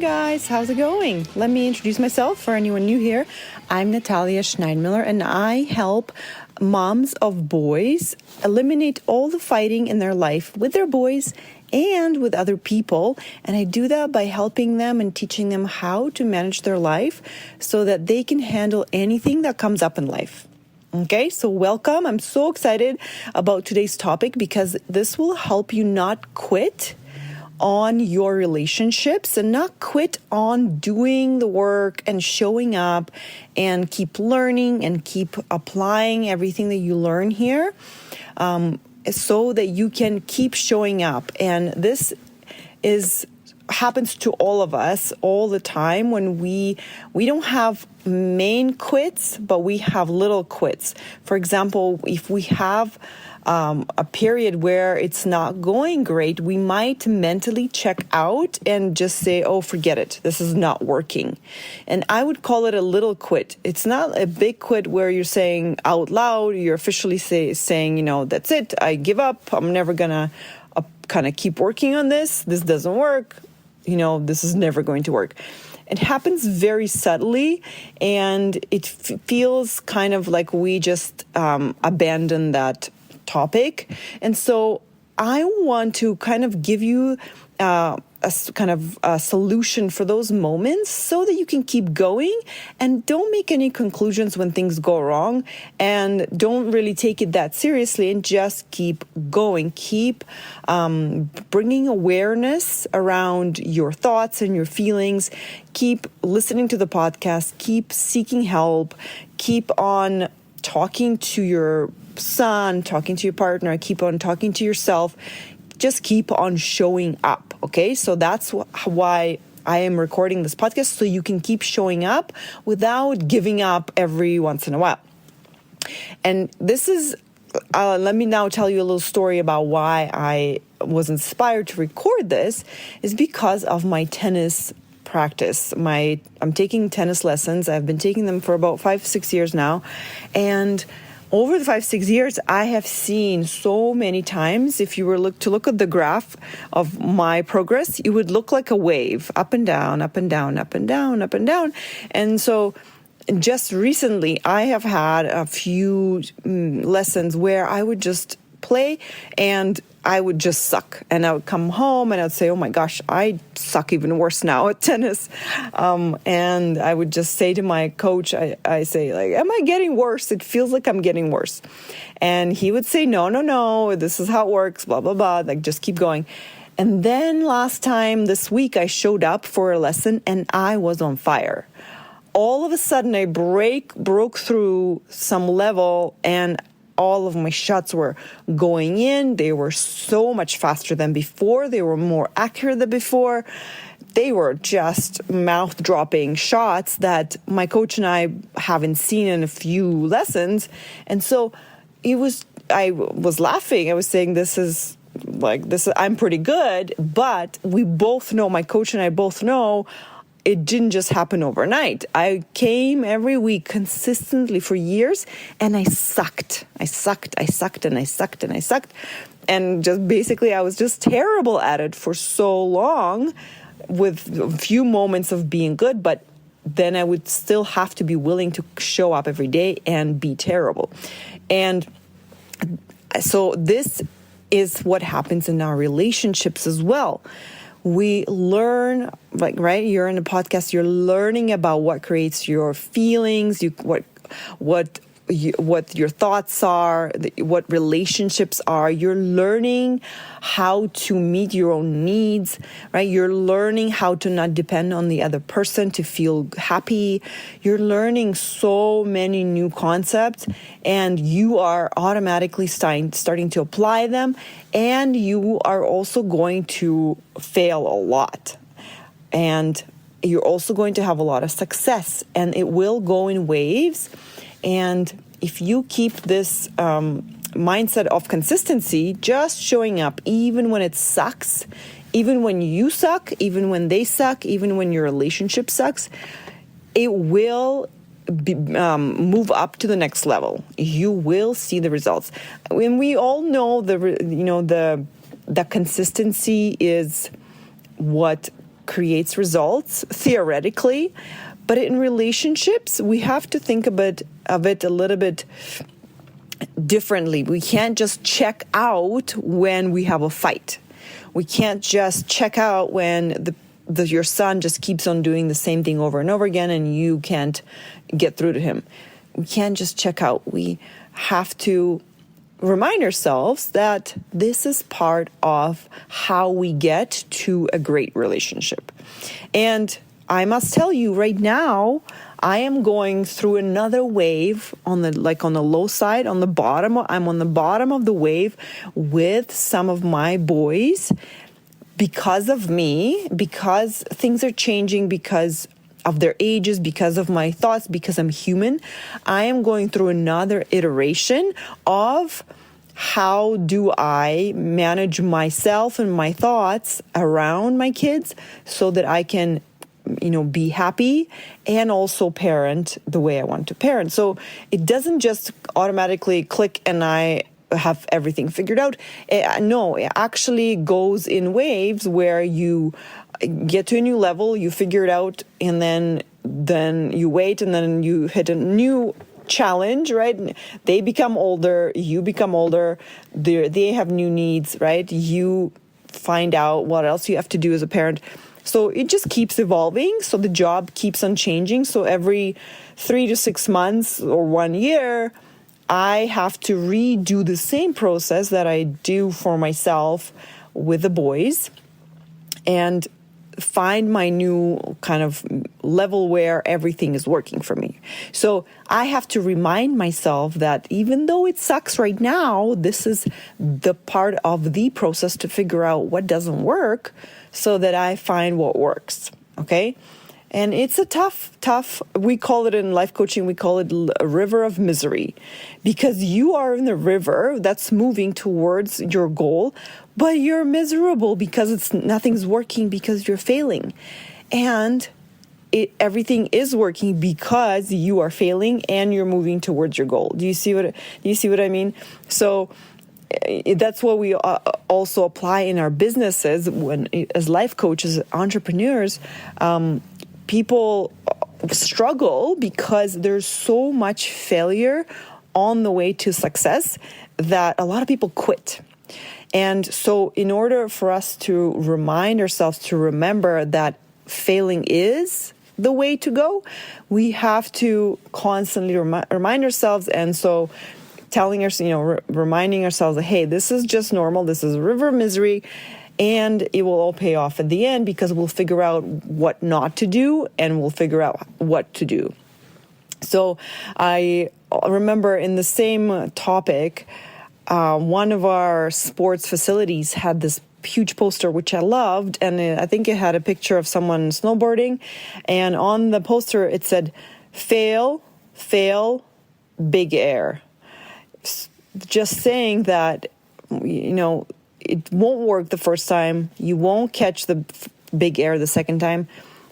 guys, how's it going? Let me introduce myself for anyone new here. I'm Natalia Schneidmiller, and I help moms of boys eliminate all the fighting in their life with their boys and with other people. And I do that by helping them and teaching them how to manage their life so that they can handle anything that comes up in life. Okay, so welcome. I'm so excited about today's topic because this will help you not quit on your relationships and not quit on doing the work and showing up and keep learning and keep applying everything that you learn here so that you can keep showing up. And this happens to all of us all the time when we don't have main quits, but we have little quits. For example, if we have a period where it's not going great, we might mentally check out and just say, oh, forget it. This is not working. And I would call it a little quit. It's not a big quit where you're saying out loud, you're officially saying, that's it. I give up. I'm never going to kind of keep working on this. This doesn't work. This is never going to work. It happens very subtly, and it feels kind of like we just abandon that topic. And so I want to kind of give you a solution for those moments so that you can keep going and don't make any conclusions when things go wrong, and don't really take it that seriously and just keep going. Keep bringing awareness around your thoughts and your feelings. Keep listening to the podcast. Keep seeking help. Keep on talking to your son, talking to your partner. Keep on talking to yourself. Just keep on showing up, okay? So that's why I am recording this podcast, so you can keep showing up without giving up every once in a while. And this is, let me now tell you a little story about why I was inspired to record this, is because of my tennis practice. I'm taking tennis lessons. I've been taking them for about 5-6 years now. And over the 5-6 years, I have seen so many times, if you were to look at the graph of my progress, it would look like a wave, up and down, up and down, up and down, up and down. And so just recently, I have had a few lessons where I would just play and I would just suck. And I would come home and I'd say, oh my gosh, I suck even worse now at tennis. And I would just say to my coach, I say, am I getting worse? It feels like I'm getting worse. And he would say, no, this is how it works, blah, blah, blah. Just keep going. And then this week, I showed up for a lesson and I was on fire. All of a sudden, I broke through some level, and all of my shots were going in. They were so much faster than before. They were more accurate than before. They were just mouth-dropping shots that my coach and I haven't seen in a few lessons. And so I was laughing. I was saying, I'm pretty good. But we both know, my coach and I both know, it didn't just happen overnight. I came every week consistently for years, and I sucked. And just basically, I was just terrible at it for so long, with a few moments of being good, but then I would still have to be willing to show up every day and be terrible. And so this is what happens in our relationships as well. We learn, you're in a podcast, you're learning about what creates your feelings, what your thoughts are, what relationships are. You're learning how to meet your own needs, right? You're learning how to not depend on the other person to feel happy. You're learning so many new concepts, and you are automatically starting to apply them, and you are also going to fail a lot. And you're also going to have a lot of success, and it will go in waves. And if you keep this mindset of consistency, just showing up, even when it sucks, even when you suck, even when they suck, even when your relationship sucks, it will move up to the next level. You will see the results. And we all know the consistency is what creates results theoretically. But in relationships, we have to think of it a little bit differently. We can't just check out when we have a fight. We can't just check out when your son just keeps on doing the same thing over and over again and you can't get through to him. We can't just check out. We have to remind ourselves that this is part of how we get to a great relationship. And I must tell you right now, I am going through another wave on the low side, on the bottom. I'm on the bottom of the wave with some of my boys because of me, because things are changing, because of their ages, because of my thoughts, because I'm human. I am going through another iteration of how do I manage myself and my thoughts around my kids so that I can, be happy and also parent the way I want to parent. So it doesn't just automatically click and I have everything figured out. No, it actually goes in waves where you get to a new level, you figure it out, and then you wait, and then you hit a new challenge, right? They become older, you become older, they have new needs, right? You find out what else you have to do as a parent. So it just keeps evolving. So the job keeps on changing. So every 3 to 6 months or 1 year, I have to redo the same process that I do for myself with the boys and find my new kind of level where everything is working for me. So I have to remind myself that even though it sucks right now, this is the part of the process to figure out what doesn't work so that I find what works. Okay? And it's a tough, we call it in life coaching, we call it a river of misery, because you are in the river that's moving towards your goal, but you're miserable because nothing's working, because you're failing. And everything is working because you are failing and you're moving towards your goal. Do you see what I mean? So that's what we also apply in our businesses as life coaches, entrepreneurs. People struggle because there's so much failure on the way to success that a lot of people quit. And so in order for us to remind ourselves to remember that failing is the way to go, we have to constantly remind ourselves. And so telling us, reminding ourselves that, hey, this is just normal. This is a river of misery. And it will all pay off at the end because we'll figure out what not to do and we'll figure out what to do. So I remember in the same topic, one of our sports facilities had this huge poster, which I loved. And I think it had a picture of someone snowboarding. And on the poster, it said, fail, fail, big air. Just saying that, it won't work the first time. You won't catch the big air the second time.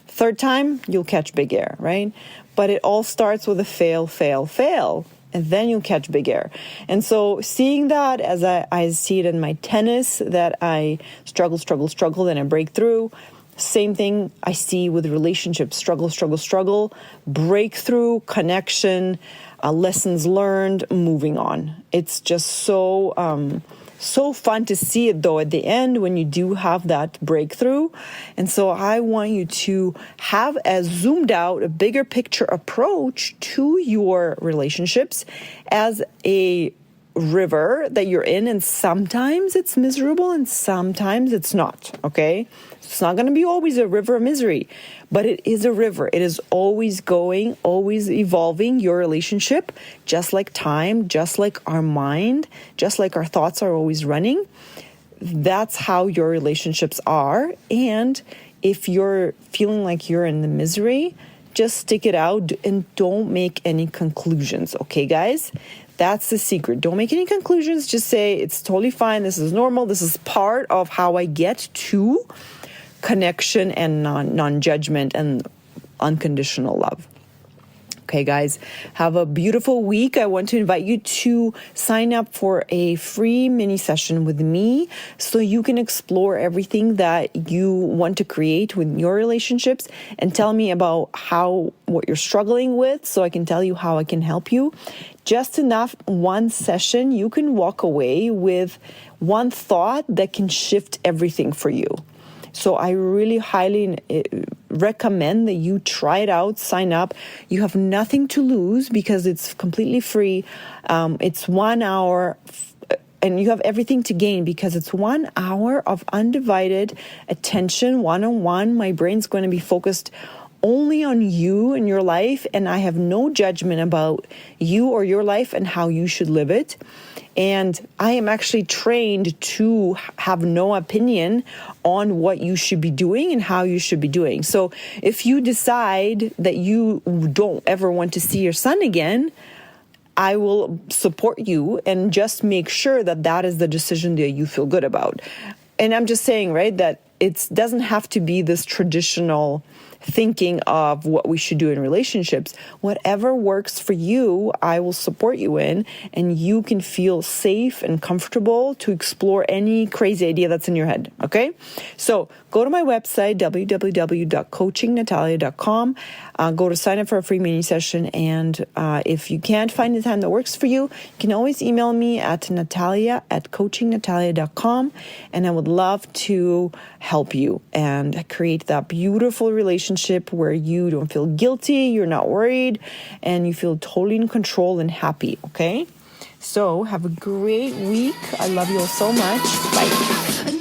Third time, you'll catch big air, right? But it all starts with a fail, fail, fail. And then you'll catch big air. And so seeing that as I see it in my tennis, that I struggle, then I break through. Same thing I see with relationships, struggle, breakthrough, connection, lessons learned, moving on. It's just so fun to see it, though, at the end when you do have that breakthrough. And so I want you to have a zoomed out, a bigger picture approach to your relationships as a river that you're in. And sometimes it's miserable and sometimes it's not, okay? It's not going to be always a river of misery, but it is a river. It is always going, always evolving, your relationship, just like time, just like our mind, just like our thoughts are always running. That's how your relationships are. And if you're feeling like you're in the misery, just stick it out and don't make any conclusions. Okay, guys? That's the secret. Don't make any conclusions. Just say it's totally fine. This is normal. This is part of how I get to connection and non-judgment and unconditional love. Okay, guys, have a beautiful week. I want to invite you to sign up for a free mini session with me so you can explore everything that you want to create with your relationships and tell me about what you're struggling with so I can tell you how I can help you. Just enough one session, you can walk away with one thought that can shift everything for you. So I really highly recommend that you try it out, sign up. You have nothing to lose because it's completely free. It's 1 hour and you have everything to gain because it's 1 hour of undivided attention, one-on-one. My brain's going to be focused only on you and your life, and I have no judgment about you or your life and how you should live it. And I am actually trained to have no opinion on what you should be doing and how you should be doing. So if you decide that you don't ever want to see your son again, I will support you and just make sure that that is the decision that you feel good about. And I'm just saying, right, that it doesn't have to be this traditional thinking of what we should do in relationships. Whatever works for you, I will support you in, and you can feel safe and comfortable to explore any crazy idea that's in your head, okay? So go to my website, www.coachingnatalia.com. Go to sign up for a free mini session, and if you can't find the time that works for you can always email me at natalia@coachingnatalia.com, and I would love to help you and create that beautiful relationship where you don't feel guilty, you're not worried, and you feel totally in control and happy, okay? So have a great week. I love you all so much. Bye.